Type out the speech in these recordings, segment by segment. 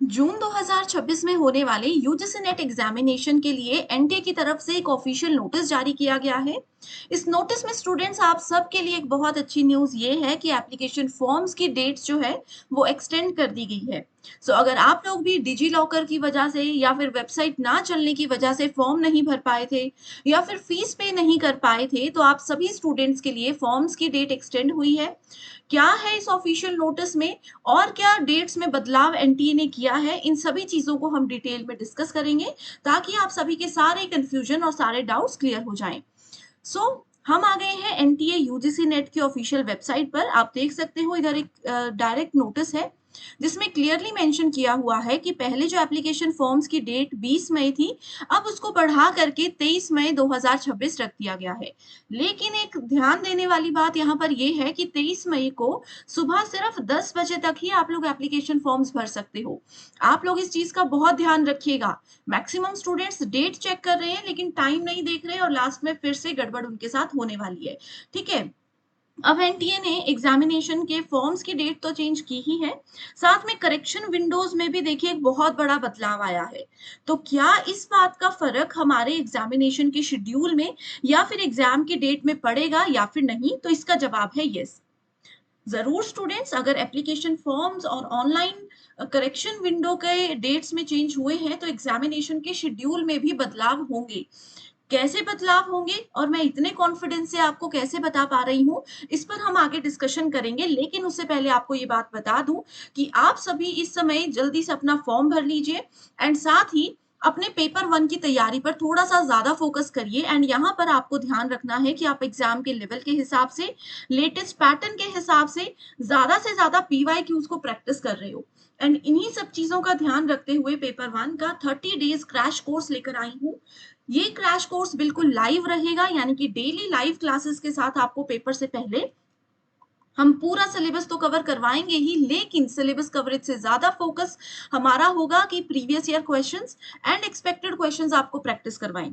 जून 2026 में होने वाले यूजीसी नेट एग्जामिनेशन के लिए एनटीए की तरफ से एक ऑफिशियल नोटिस जारी किया गया है। इस नोटिस में स्टूडेंट्स आप सबके लिए एक बहुत अच्छी न्यूज़ ये है कि एप्लीकेशन फॉर्म्स की डेट्स जो है वो एक्सटेंड कर दी गई है। अगर आप लोग भी डिजी लॉकर की वजह से या फिर वेबसाइट ना चलने की वजह से फॉर्म नहीं भर पाए थे या फिर फीस पे नहीं कर पाए थे, तो आप सभी स्टूडेंट्स के लिए फॉर्म्स की डेट एक्सटेंड हुई है। क्या है इस ऑफिशियल नोटिस में और क्या डेट्स में बदलाव एनटीए ने किया है, इन सभी चीजों को हम डिटेल में डिस्कस करेंगे ताकि आप सभी के सारे कंफ्यूजन और सारे डाउट्स क्लियर हो जाएं। सो हम आ गए हैं एनटीए यूजीसी नेट की ऑफिशियल वेबसाइट पर। आप देख सकते हो इधर एक डायरेक्ट नोटिस है जिसमें क्लियरली मेंशन किया हुआ है कि पहले जो एप्लीकेशन फॉर्म्स की डेट 20 मई थी, अब उसको बढ़ा करके 23 मई 2026 रख दिया गया है। लेकिन एक ध्यान देने वाली बात यहाँ पर यह है कि 23 मई को सुबह सिर्फ 10 बजे तक ही आप लोग एप्लीकेशन फॉर्म्स भर सकते हो। आप लोग इस चीज का बहुत ध्यान रखिएगा। मैक्सिमम स्टूडेंट्स डेट चेक कर रहे हैं लेकिन टाइम नहीं देख रहे और लास्ट में फिर से गड़बड़ उनके साथ होने वाली है। ठीक है, अब एनटीए ने एग्जामिनेशन के फॉर्म्स की डेट तो चेंज की ही है, साथ में करेक्शन विंडोज में भी देखिए एक बहुत बड़ा बदलाव आया है। तो क्या इस बात का फर्क हमारे एग्जामिनेशन के शेड्यूल में या फिर एग्जाम की डेट में पड़ेगा या फिर नहीं, तो इसका जवाब है यस। जरूर स्टूडेंट्स, अगर एप्लीकेशन फॉर्म्स और ऑनलाइन करेक्शन विंडो के डेट्स में चेंज हुए हैं तो एग्जामिनेशन के शेड्यूल में भी बदलाव होंगे। कैसे बदलाव होंगे और मैं इतने कॉन्फिडेंस से आपको कैसे बता पा रही हूँ, इस पर हम आगे डिस्कशन करेंगे। लेकिन उससे पहले आपको ये बात बता दूं कि आप सभी इस समय जल्दी से अपना फॉर्म भर लीजिए एंड साथ ही अपने पेपर वन की तैयारी पर थोड़ा सा ज्यादा फोकस करिए। एंड यहाँ पर आपको ध्यान रखना है कि आप एग्जाम के लेवल के हिसाब से, लेटेस्ट पैटर्न के हिसाब से ज्यादा पीवाई क्यूज को प्रैक्टिस कर रहे हो। एंड इन्हीं सब चीजों का ध्यान रखते हुए पेपर वन का 30 डेज क्रैश कोर्स लेकर आई हूँ। ये क्रैश कोर्स बिल्कुल लाइव रहेगा, यानी कि डेली लाइव क्लासेस के साथ आपको पेपर से पहले हम पूरा सिलेबस तो कवर करवाएंगे ही, लेकिन सिलेबस कवरेज से ज्यादा फोकस हमारा होगा कि previous year questions and expected questions आपको प्रैक्टिस करवाएं।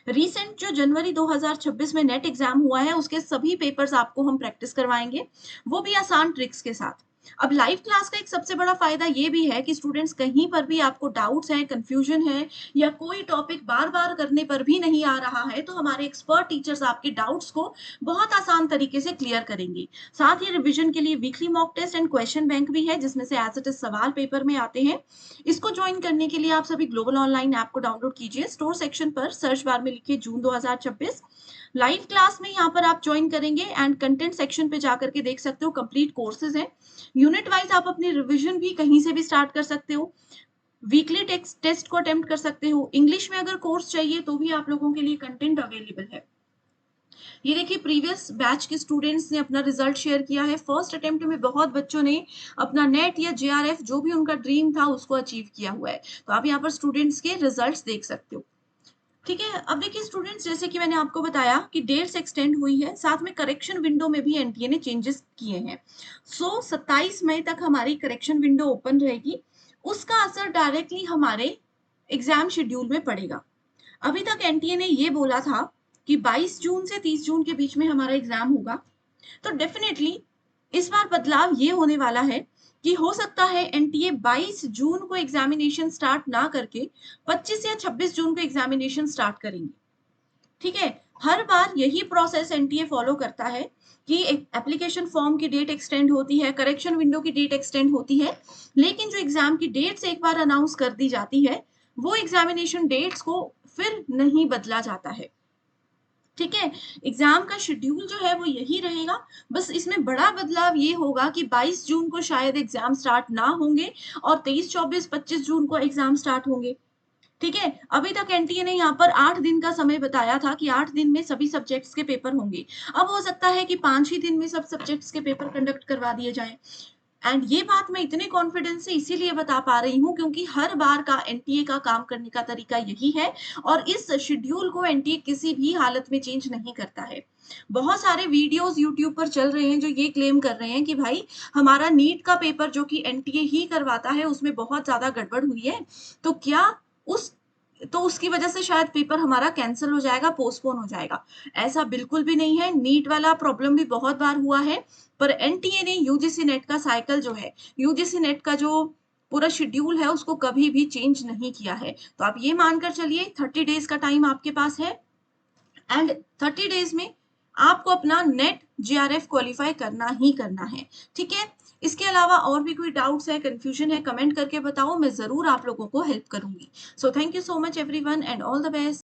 रिसेंट जो जनवरी 2026 में नेट एग्जाम हुआ है उसके सभी पेपर्स आपको हम प्रैक्टिस करवाएंगे, वो भी आसान ट्रिक्स के साथ। अब लाइव क्लास का एक सबसे बड़ा फायदा ये भी है कि स्टूडेंट्स कहीं पर भी आपको डाउट्स हैं, कंफ्यूजन है या कोई टॉपिक बार बार करने पर भी नहीं आ रहा है, तो हमारे एक्सपर्ट टीचर्स आपके डाउट्स को बहुत आसान तरीके से क्लियर करेंगे। साथ ही रिवीजन के लिए weekly mock test and question bank भी है जिसमें से एज इट इज सवाल पेपर में आते हैं। इसको ज्वाइन करने के लिए आप सभी ग्लोबल ऑनलाइन ऐप को डाउनलोड कीजिए। स्टोर सेक्शन पर सर्च बार में लिखिए जून 2026। लाइव क्लास में यहाँ पर आप ज्वाइन करेंगे एंड कंटेंट सेक्शन पे जाकर के देख सकते हो कंप्लीट कोर्सेज हैं। यूनिट वाइज आप अपनी रिवीजन भी कहीं से भी स्टार्ट कर सकते हो। वीकली टेक्स्ट टेस्ट को अटेम्प्ट कर सकते हो। इंग्लिश में अगर कोर्स चाहिए तो भी आप लोगों के लिए कंटेंट अवेलेबल है। ये देखिए प्रीवियस बैच के स्टूडेंट्स ने अपना रिजल्ट शेयर किया है। फर्स्ट अटेम्प्ट में बहुत बच्चों ने अपना नेट या जेआरएफ जो भी उनका ड्रीम था उसको अचीव किया हुआ है। तो आप यहाँ पर स्टूडेंट्स के रिजल्ट्स देख सकते हो। ठीक है, अब देखिए स्टूडेंट्स, जैसे कि मैंने आपको बताया कि डेट्स एक्सटेंड हुई है, साथ में करेक्शन विंडो में भी एनटीए ने चेंजेस किए हैं। 27 मई तक हमारी करेक्शन विंडो ओपन रहेगी। उसका असर डायरेक्टली हमारे एग्जाम शेड्यूल में पड़ेगा। अभी तक एनटीए ने ये बोला था कि 22 जून से 30 जून के बीच में हमारा एग्जाम होगा। तो डेफिनेटली इस बार बदलाव ये होने वाला है कि हो सकता है एनटीए 22 जून को एग्जामिनेशन स्टार्ट ना करके 25 या 26 जून को एग्जामिनेशन स्टार्ट करेंगे। ठीक है, हर बार यही प्रोसेस एनटीए फॉलो करता है कि एप्लीकेशन फॉर्म की डेट एक्सटेंड होती है, करेक्शन विंडो की डेट एक्सटेंड होती है, लेकिन जो एग्जाम की डेट्स एक बार अनाउंस कर दी जाती है वो एग्जामिनेशन डेट्स को फिर नहीं बदला जाता है। ठीक है, एग्जाम का शेड्यूल जो है वो यही रहेगा। बस इसमें बड़ा बदलाव ये होगा कि 22 जून को शायद एग्जाम स्टार्ट ना होंगे और 23, 24, 25 जून को एग्जाम स्टार्ट होंगे। ठीक है, अभी तक एनटीए ने यहाँ पर 8 दिन का समय बताया था कि 8 दिन में सभी सब्जेक्ट्स के पेपर होंगे। अब हो सकता है कि 5 ही दिन में सब सब्जेक्ट्स के पेपर कंडक्ट करवा दिए जाएं। एंड ये बात मैं इतने कॉन्फिडेंस से इसीलिए बता पा रही हूँ क्योंकि हर बार का एनटीए का काम करने का तरीका यही है और इस शेड्यूल को एनटीए किसी भी हालत में चेंज नहीं करता है। बहुत सारे वीडियोस यूट्यूब पर चल रहे हैं जो ये क्लेम कर रहे हैं कि भाई हमारा नीट का पेपर जो कि एनटीए ही करवाता है उसमें बहुत ज्यादा गड़बड़ हुई है, तो क्या उस तो उसकी वजह से शायद पेपर हमारा कैंसिल हो जाएगा, पोस्टपोन हो जाएगा। ऐसा बिल्कुल भी नहीं है। नीट वाला प्रॉब्लम भी बहुत बार हुआ है, पर एनटीए ने यूजीसी नेट का साइकिल जो है, यूजीसी नेट का जो पूरा शेड्यूल है उसको कभी भी चेंज नहीं किया है। तो आप ये मानकर चलिए 30 डेज़ का टाइम आपके पास है एंड 30 डेज़ में आपको अपना नेट जेआरएफ क्वालीफाई करना ही करना है, ठीक है? इसके अलावा और भी कोई डाउट्स है, कन्फ्यूजन है, कमेंट करके बताओ, मैं ज़रूर आप लोगों को हेल्प करूँगी। So thank you so much everyone and all the best.